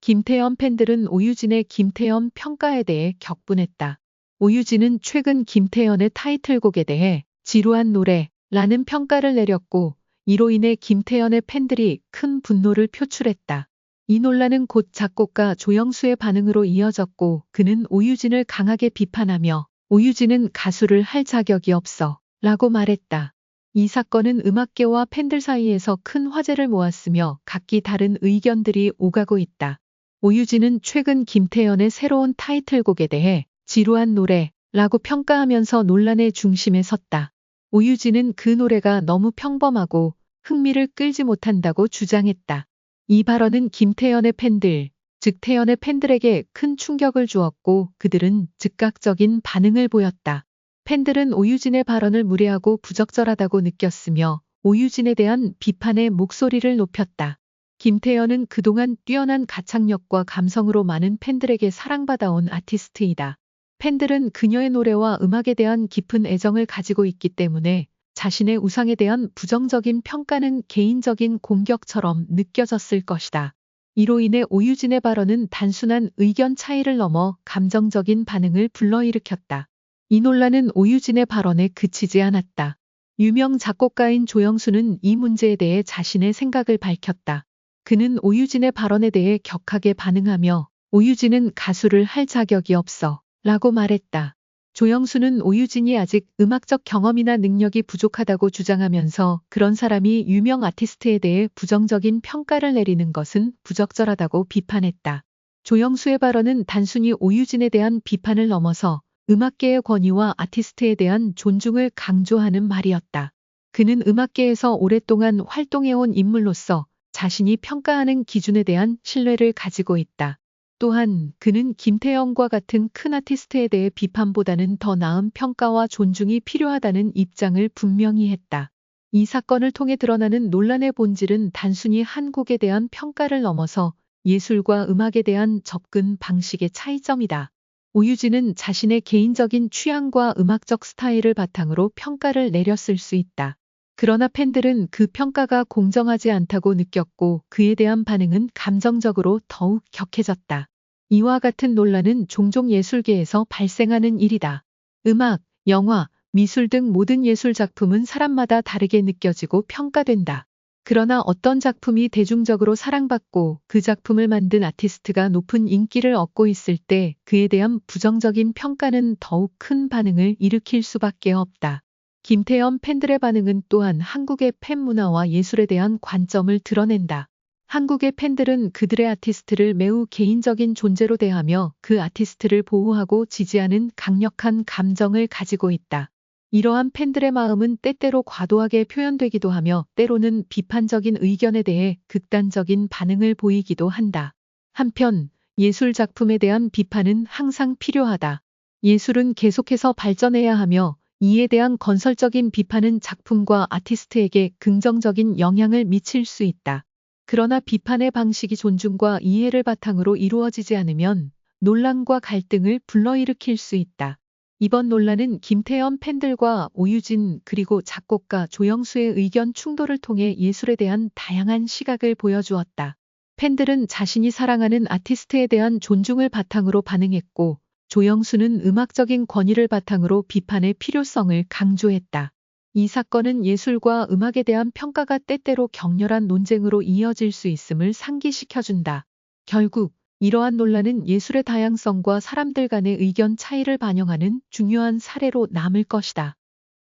김태현 팬들은 오유진의 김태현 평가에 대해 격분했다. 오유진은 최근 김태현의 타이틀곡에 대해 지루한 노래라는 평가를 내렸고, 이로 인해 김태현의 팬들이 큰 분노를 표출했다. 이 논란은 곧 작곡가 조영수의 반응으로 이어졌고, 그는 오유진을 강하게 비판하며 오유진은 가수를 할 자격이 없어 라고 말했다. 이 사건은 음악계와 팬들 사이에서 큰 화제를 모았으며 각기 다른 의견들이 오가고 있다. 오유진은 최근 김태현의 새로운 타이틀곡에 대해 지루한 노래라고 평가하면서 논란의 중심에 섰다. 오유진은 그 노래가 너무 평범하고 흥미를 끌지 못한다고 주장했다. 이 발언은 김태현의 팬들, 즉 태현의 팬들에게 큰 충격을 주었고, 그들은 즉각적인 반응을 보였다. 팬들은 오유진의 발언을 무례하고 부적절하다고 느꼈으며 오유진에 대한 비판의 목소리를 높였다. 김태현은 그동안 뛰어난 가창력과 감성으로 많은 팬들에게 사랑받아온 아티스트이다. 팬들은 그녀의 노래와 음악에 대한 깊은 애정을 가지고 있기 때문에 자신의 우상에 대한 부정적인 평가는 개인적인 공격처럼 느껴졌을 것이다. 이로 인해 오유진의 발언은 단순한 의견 차이를 넘어 감정적인 반응을 불러일으켰다. 이 논란은 오유진의 발언에 그치지 않았다. 유명 작곡가인 조영수는 이 문제에 대해 자신의 생각을 밝혔다. 그는 오유진의 발언에 대해 격하게 반응하며 오유진은 가수를 할 자격이 없어 라고 말했다. 조영수는 오유진이 아직 음악적 경험이나 능력이 부족하다고 주장하면서 그런 사람이 유명 아티스트에 대해 부정적인 평가를 내리는 것은 부적절하다고 비판했다. 조영수의 발언은 단순히 오유진에 대한 비판을 넘어서 음악계의 권위와 아티스트에 대한 존중을 강조하는 말이었다. 그는 음악계에서 오랫동안 활동해온 인물로서 자신이 평가하는 기준에 대한 신뢰를 가지고 있다. 또한 그는 김태현과 같은 큰 아티스트에 대해 비판보다는 더 나은 평가와 존중이 필요하다는 입장을 분명히 했다. 이 사건을 통해 드러나는 논란의 본질은 단순히 한 곡에 대한 평가를 넘어서 예술과 음악에 대한 접근 방식의 차이점이다. 오유진은 자신의 개인적인 취향과 음악적 스타일을 바탕으로 평가를 내렸을 수 있다. 그러나 팬들은 그 평가가 공정하지 않다고 느꼈고 그에 대한 반응은 감정적으로 더욱 격해졌다. 이와 같은 논란은 종종 예술계에서 발생하는 일이다. 음악, 영화, 미술 등 모든 예술 작품은 사람마다 다르게 느껴지고 평가된다. 그러나 어떤 작품이 대중적으로 사랑받고 그 작품을 만든 아티스트가 높은 인기를 얻고 있을 때 그에 대한 부정적인 평가는 더욱 큰 반응을 일으킬 수밖에 없다. 김태현 팬들의 반응은 또한 한국의 팬 문화와 예술에 대한 관점을 드러낸다. 한국의 팬들은 그들의 아티스트를 매우 개인적인 존재로 대하며 그 아티스트를 보호하고 지지하는 강력한 감정을 가지고 있다. 이러한 팬들의 마음은 때때로 과도하게 표현되기도 하며 때로는 비판적인 의견에 대해 극단적인 반응을 보이기도 한다. 한편 예술 작품에 대한 비판은 항상 필요하다. 예술은 계속해서 발전해야 하며 이에 대한 건설적인 비판은 작품과 아티스트에게 긍정적인 영향을 미칠 수 있다. 그러나 비판의 방식이 존중과 이해를 바탕으로 이루어지지 않으면 논란과 갈등을 불러일으킬 수 있다. 이번 논란은 김태현 팬들과 오유진 그리고 작곡가 조영수의 의견 충돌을 통해 예술에 대한 다양한 시각을 보여주었다. 팬들은 자신이 사랑하는 아티스트에 대한 존중을 바탕으로 반응했고, 조영수는 음악적인 권위를 바탕으로 비판의 필요성을 강조했다. 이 사건은 예술과 음악에 대한 평가가 때때로 격렬한 논쟁으로 이어질 수 있음을 상기시켜준다. 결국 이러한 논란은 예술의 다양성과 사람들 간의 의견 차이를 반영하는 중요한 사례로 남을 것이다.